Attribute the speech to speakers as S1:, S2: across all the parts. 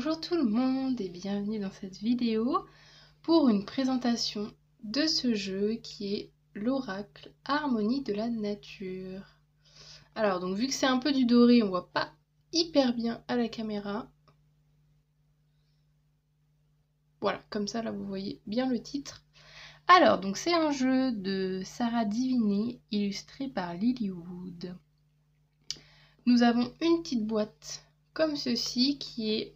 S1: Bonjour tout le monde et bienvenue dans cette vidéo pour une présentation de ce jeu qui est l'Oracle Harmonie de la Nature. Alors donc vu que c'est un peu du doré, on voit pas hyper bien à la caméra. Voilà, comme ça là vous voyez bien le titre. Alors donc c'est un jeu de Sarah Diviné illustré par Lilywood. Nous avons une petite boîte comme ceci qui est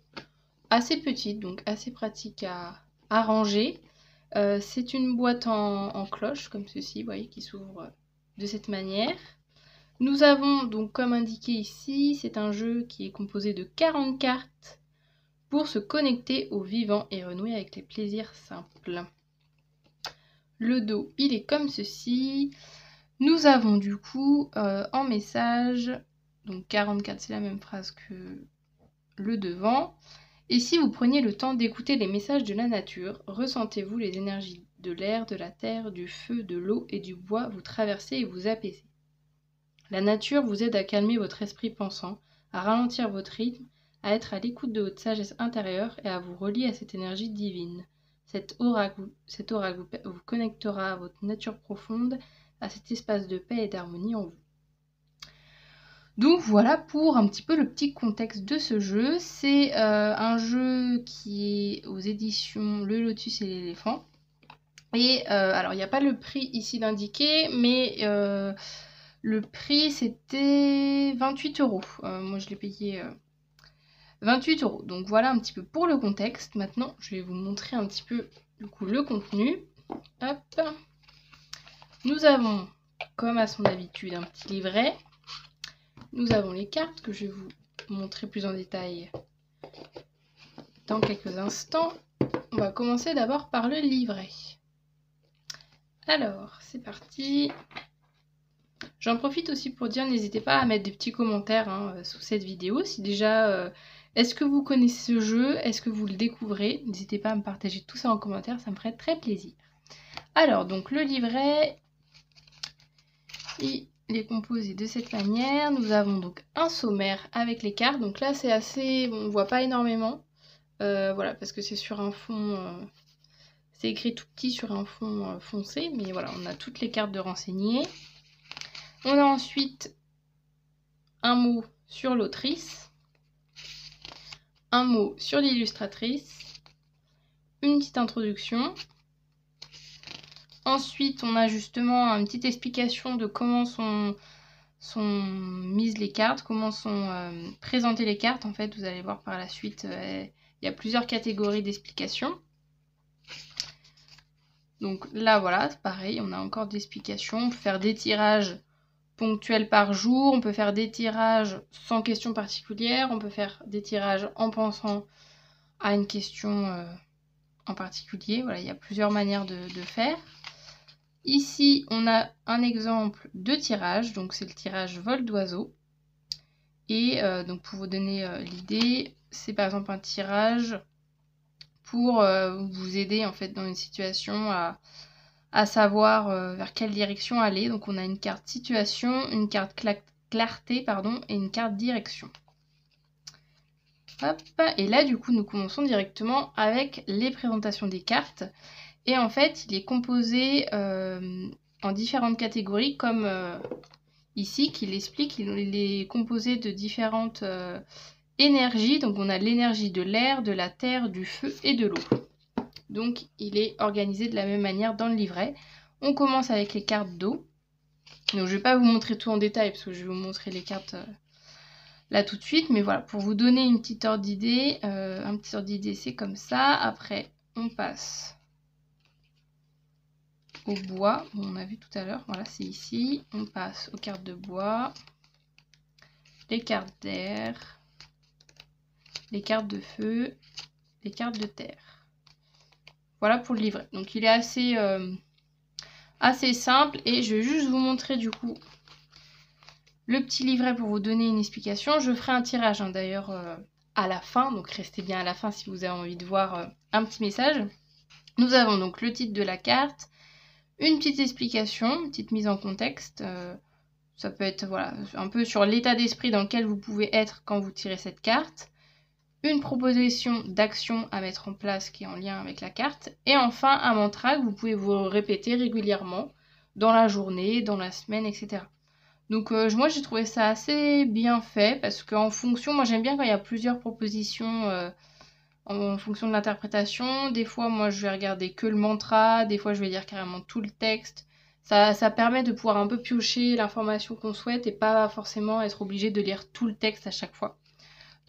S1: assez petite, donc assez pratique à ranger. C'est une boîte en cloche, comme ceci, vous voyez, qui s'ouvre de cette manière. Nous avons donc, comme indiqué ici, c'est un jeu qui est composé de 40 cartes pour se connecter au vivant et renouer avec les plaisirs simples. Le dos, il est comme ceci. Nous avons du coup en message, donc 44, c'est la même phrase que le devant. Et si vous preniez le temps d'écouter les messages de la nature, ressentez-vous les énergies de l'air, de la terre, du feu, de l'eau et du bois vous traverser et vous apaiser. La nature vous aide à calmer votre esprit pensant, à ralentir votre rythme, à être à l'écoute de votre sagesse intérieure et à vous relier à cette énergie divine. Cet oracle vous connectera à votre nature profonde, à cet espace de paix et d'harmonie en vous. Donc voilà pour un petit peu le petit contexte de ce jeu. C'est un jeu qui est aux éditions Le Lotus et l'Éléphant. Et alors il n'y a pas le prix ici d'indiquer, mais le prix c'était 28 €. Moi je l'ai payé 28 €. Donc voilà un petit peu pour le contexte. Maintenant je vais vous montrer un petit peu du coup, le contenu. Hop. Nous avons, comme à son habitude, un petit livret. Nous avons les cartes que je vais vous montrer plus en détail dans quelques instants. On va commencer d'abord par le livret. Alors, c'est parti. J'en profite aussi pour dire, n'hésitez pas à mettre des petits commentaires sous cette vidéo. Si déjà, est-ce que vous connaissez ce jeu? Est-ce que vous le découvrez? N'hésitez pas à me partager tout ça en commentaire, ça me ferait très plaisir. Alors, donc le livret, il est composé de cette manière. Nous avons donc un sommaire avec les cartes. Donc là, c'est assez... Bon, on voit pas énormément. Voilà, parce que c'est sur un fond... c'est écrit tout petit sur un fond foncé. Mais voilà, on a toutes les cartes de renseigner. On a ensuite un mot sur l'autrice. Un mot sur l'illustratrice. Une petite introduction. Ensuite, on a justement une petite explication de comment sont mises les cartes, comment sont présentées les cartes. En fait, vous allez voir par la suite, il y a plusieurs catégories d'explications. Donc là, voilà, c'est pareil, on a encore des explications. On peut faire des tirages ponctuels par jour, on peut faire des tirages sans question particulière, on peut faire des tirages en pensant à une question en particulier. Voilà, il y a plusieurs manières de faire. Ici, on a un exemple de tirage, donc c'est le tirage vol d'oiseau. Et donc pour vous donner l'idée, c'est par exemple un tirage pour vous aider en fait dans une situation à savoir vers quelle direction aller. Donc on a une carte situation, une carte clarté pardon, et une carte direction. Hop, et là du coup nous commençons directement avec les présentations des cartes. Et en fait, il est composé en différentes catégories, comme ici, qu'il explique. Il est composé de différentes énergies. Donc, on a l'énergie de l'air, de la terre, du feu et de l'eau. Donc, il est organisé de la même manière dans le livret. On commence avec les cartes d'eau. Donc, je ne vais pas vous montrer tout en détail, parce que je vais vous montrer les cartes là tout de suite. Mais voilà, pour vous donner une petite ordre d'idée, un petit ordre d'idée, c'est comme ça. Après, on passe au bois, bon, on a vu tout à l'heure, voilà, c'est ici. On passe aux cartes de bois, les cartes d'air, les cartes de feu, les cartes de terre. Voilà pour le livret. Donc il est assez simple, et je vais juste vous montrer du coup le petit livret pour vous donner une explication. Je ferai un tirage d'ailleurs à la fin, donc restez bien à la fin si vous avez envie de voir un petit message. Nous avons donc le titre de la carte, une petite explication, une petite mise en contexte. Ça peut être voilà, un peu sur l'état d'esprit dans lequel vous pouvez être quand vous tirez cette carte. une proposition d'action à mettre en place qui est en lien avec la carte, et enfin un mantra que vous pouvez vous répéter régulièrement dans la journée, dans la semaine, etc. Donc moi j'ai trouvé ça assez bien fait parce qu'en fonction, moi j'aime bien quand il y a plusieurs propositions en fonction de l'interprétation. Des fois moi je vais regarder que le mantra, des fois je vais lire carrément tout le texte. Ça permet de pouvoir un peu piocher l'information qu'on souhaite et pas forcément être obligé de lire tout le texte à chaque fois.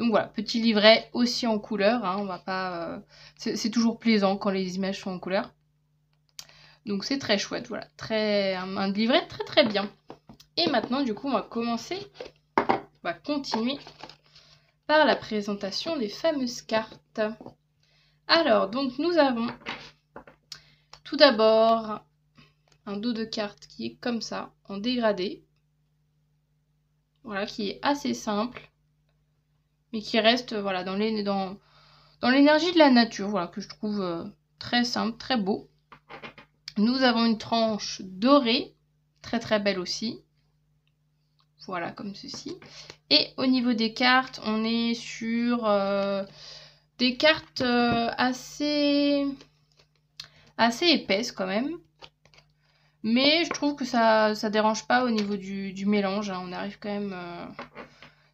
S1: Donc voilà, petit livret aussi en couleur, hein, on va pas. C'est toujours plaisant quand les images sont en couleur. Donc c'est très chouette, voilà, un livret très très bien. Et maintenant du coup on va continuer par la présentation des fameuses cartes. Alors donc nous avons tout d'abord un dos de cartes qui est comme ça, en dégradé. Voilà, qui est assez simple, mais qui reste voilà, dans l'énergie de la nature, voilà, que je trouve très simple, très beau. Nous avons une tranche dorée, très très belle aussi. Voilà, comme ceci. Et au niveau des cartes, on est sur des cartes assez épaisses quand même. Mais je trouve que ça dérange pas au niveau du mélange, hein. On arrive quand même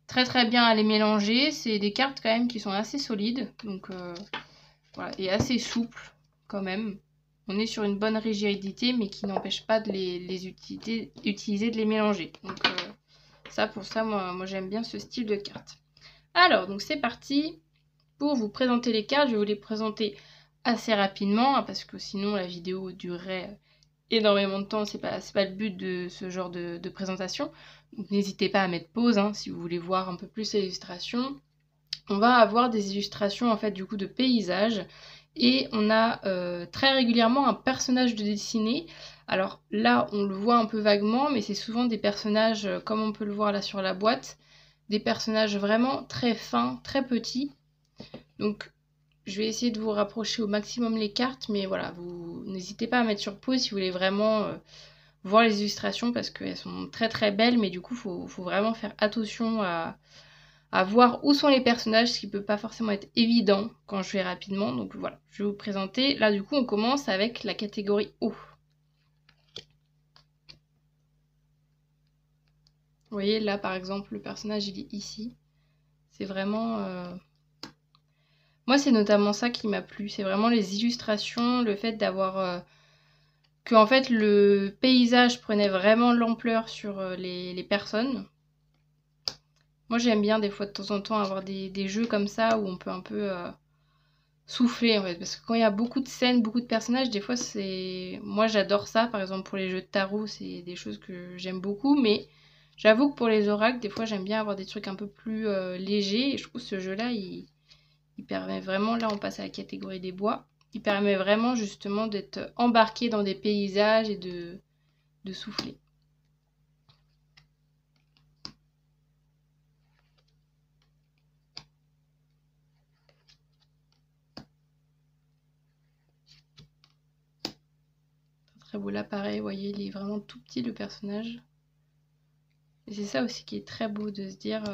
S1: très très bien à les mélanger. C'est des cartes quand même qui sont assez solides. Donc voilà, et assez souples quand même. On est sur une bonne rigidité, mais qui n'empêche pas de les utiliser, de les mélanger. Donc ça, pour ça, moi j'aime bien ce style de carte. Alors, donc c'est parti pour vous présenter les cartes. Je vais vous les présenter assez rapidement, hein, parce que sinon la vidéo durerait énormément de temps. C'est pas le but de ce genre de présentation. Donc n'hésitez pas à mettre pause, hein, si vous voulez voir un peu plus les illustrations. On va avoir des illustrations en fait du coup de paysages. Et on a très régulièrement un personnage de dessiné. Alors là, on le voit un peu vaguement, mais c'est souvent des personnages, comme on peut le voir là sur la boîte, des personnages vraiment très fins, très petits. Donc je vais essayer de vous rapprocher au maximum les cartes, mais voilà, vous n'hésitez pas à mettre sur pause si vous voulez vraiment voir les illustrations, parce qu'elles sont très très belles, mais du coup, faut vraiment faire attention à voir où sont les personnages, ce qui peut pas forcément être évident quand je vais rapidement. Donc voilà, je vais vous présenter. Là, du coup, on commence avec la catégorie eau. Vous voyez, là, par exemple, le personnage, il est ici. C'est vraiment... Moi, c'est notamment ça qui m'a plu. C'est vraiment les illustrations, le fait d'avoir... que, en fait, le paysage prenait vraiment l'ampleur sur les personnes. Moi, j'aime bien, des fois, de temps en temps, avoir des jeux comme ça, où on peut un peu... souffler en fait, parce que quand il y a beaucoup de scènes, beaucoup de personnages, des fois c'est... Moi j'adore ça, par exemple pour les jeux de tarot, c'est des choses que j'aime beaucoup, mais j'avoue que pour les oracles, des fois j'aime bien avoir des trucs un peu plus légers, et je trouve que ce jeu-là, il permet vraiment, là on passe à la catégorie des bois, il permet vraiment justement d'être embarqué dans des paysages et de souffler. Très beau, là pareil, vous voyez, il est vraiment tout petit le personnage. Et c'est ça aussi qui est très beau, de se dire...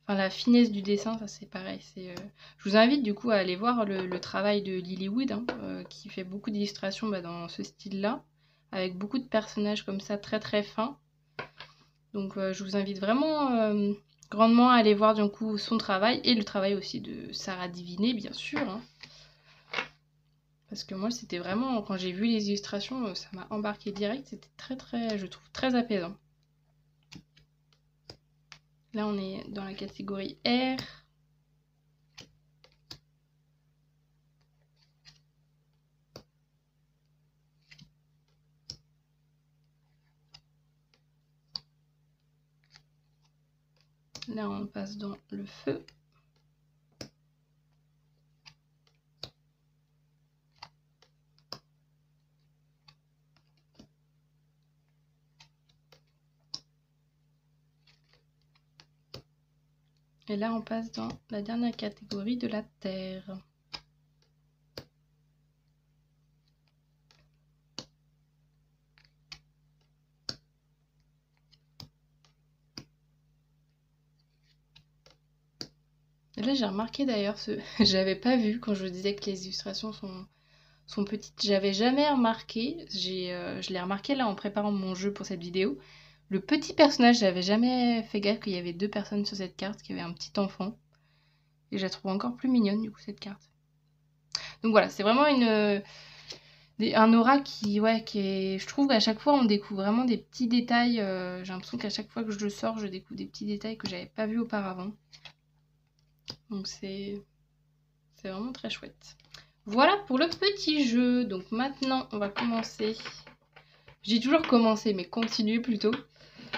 S1: Enfin, la finesse du dessin, ça c'est pareil. Je vous invite du coup à aller voir le travail de Lilywood, hein, qui fait beaucoup d'illustrations dans ce style-là, avec beaucoup de personnages comme ça très très fins. Donc je vous invite vraiment grandement à aller voir du coup son travail, et le travail aussi de Sarah Diviné, bien sûr. Hein. Parce que moi c'était vraiment, quand j'ai vu les illustrations, ça m'a embarqué direct, c'était très très, je trouve très apaisant. Là on est dans la catégorie R. Là on passe dans le feu. Et là, on passe dans la dernière catégorie de la terre. Là j'ai remarqué d'ailleurs, j'avais pas vu quand je disais que les illustrations sont petites. J'avais jamais remarqué, je l'ai remarqué là en préparant mon jeu pour cette vidéo. Le petit personnage, j'avais jamais fait gaffe qu'il y avait 2 personnes sur cette carte, qu'il y avait un petit enfant. Et je la trouve encore plus mignonne du coup cette carte. Donc voilà, c'est vraiment un aura qui est... Je trouve qu'à chaque fois on découvre vraiment des petits détails. J'ai l'impression qu'à chaque fois que je le sors, je découvre des petits détails que j'avais pas vus auparavant. Donc c'est vraiment très chouette. Voilà pour le petit jeu. Donc maintenant on va commencer. Je dis toujours commencer, mais continuer plutôt.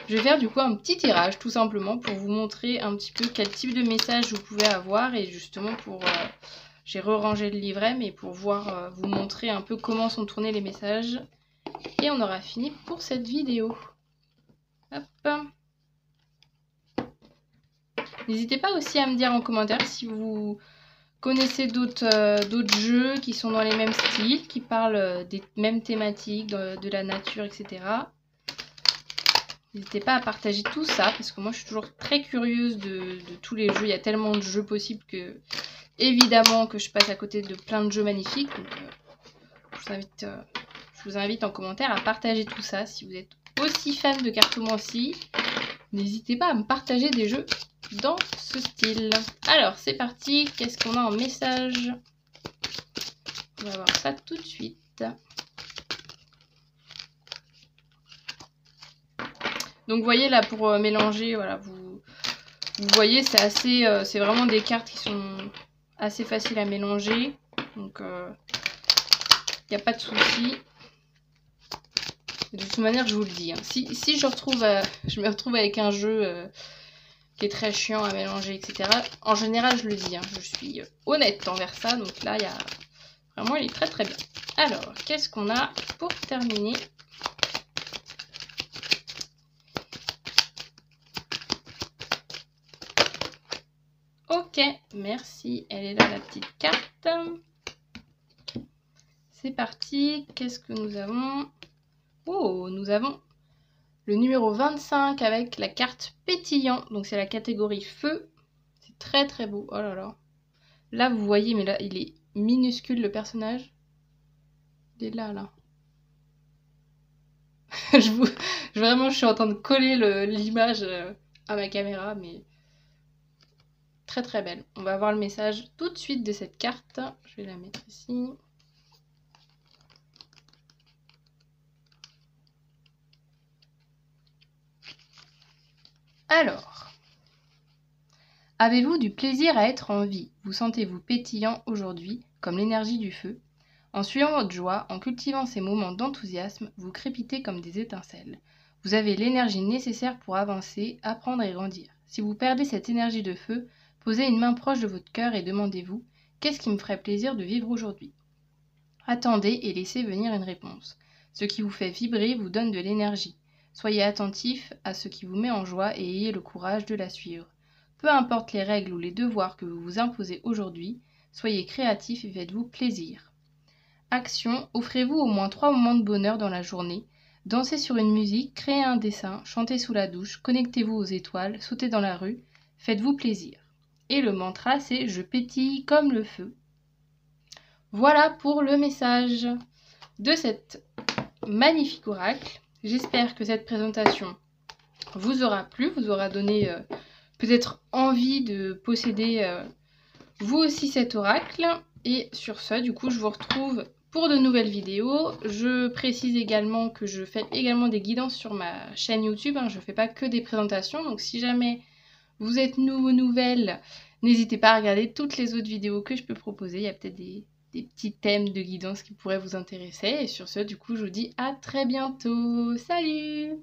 S1: Je vais faire du coup un petit tirage tout simplement pour vous montrer un petit peu quel type de message vous pouvez avoir et justement pour... j'ai re-rangé le livret mais pour vous montrer un peu comment sont tournés les messages. Et on aura fini pour cette vidéo. Hop. N'hésitez pas aussi à me dire en commentaire si vous connaissez d'autres jeux qui sont dans les mêmes styles, qui parlent des mêmes thématiques, de la nature, etc. N'hésitez pas à partager tout ça, parce que moi je suis toujours très curieuse de tous les jeux. Il y a tellement de jeux possibles que, évidemment, que je passe à côté de plein de jeux magnifiques. Donc je vous invite en commentaire à partager tout ça. Si vous êtes aussi fan de cartomancie, n'hésitez pas à me partager des jeux dans ce style. Alors c'est parti, qu'est-ce qu'on a en message? On va voir ça tout de suite. Donc vous voyez là pour mélanger, voilà, vous voyez c'est vraiment des cartes qui sont assez faciles à mélanger. Donc il n'y a pas de souci. De toute manière je vous le dis, hein. Si je me retrouve avec un jeu qui est très chiant à mélanger, etc. En général je le dis, hein, je suis honnête envers ça. Donc là vraiment il est très très bien. Alors qu'est-ce qu'on a pour terminer? Ok, merci. Elle est là la petite carte. C'est parti. Qu'est-ce que nous avons? Oh, nous avons le numéro 25 avec la carte pétillant. Donc c'est la catégorie feu. C'est très très beau. Oh là là. Là vous voyez, mais là il est minuscule le personnage. Il est là. Vraiment je suis en train de coller l'image à ma caméra, mais... Très très belle. On va voir le message tout de suite de cette carte. Je vais la mettre ici. Alors, avez-vous du plaisir à être en vie? Vous sentez-vous pétillant aujourd'hui, comme l'énergie du feu? En suivant votre joie, en cultivant ces moments d'enthousiasme, vous crépitez comme des étincelles. Vous avez l'énergie nécessaire pour avancer, apprendre et grandir. Si vous perdez cette énergie de feu, posez une main proche de votre cœur et demandez-vous « Qu'est-ce qui me ferait plaisir de vivre aujourd'hui ?» Attendez et laissez venir une réponse. Ce qui vous fait vibrer vous donne de l'énergie. Soyez attentif à ce qui vous met en joie et ayez le courage de la suivre. Peu importe les règles ou les devoirs que vous vous imposez aujourd'hui, soyez créatif et faites-vous plaisir. Action, offrez-vous au moins 3 moments de bonheur dans la journée. Dansez sur une musique, créez un dessin, chantez sous la douche, connectez-vous aux étoiles, sautez dans la rue, faites-vous plaisir. Et le mantra c'est « Je pétille comme le feu ». Voilà pour le message de cet magnifique oracle. J'espère que cette présentation vous aura plu, vous aura donné peut-être envie de posséder vous aussi cet oracle. Et sur ce, du coup, je vous retrouve pour de nouvelles vidéos. Je précise également que je fais également des guidances sur ma chaîne YouTube. Je ne fais pas que des présentations. Donc si jamais vous êtes nouveau, nouvelle, n'hésitez pas à regarder toutes les autres vidéos que je peux proposer. Il y a peut-être des petits thèmes de guidance qui pourraient vous intéresser. Et sur ce, du coup, je vous dis à très bientôt. Salut!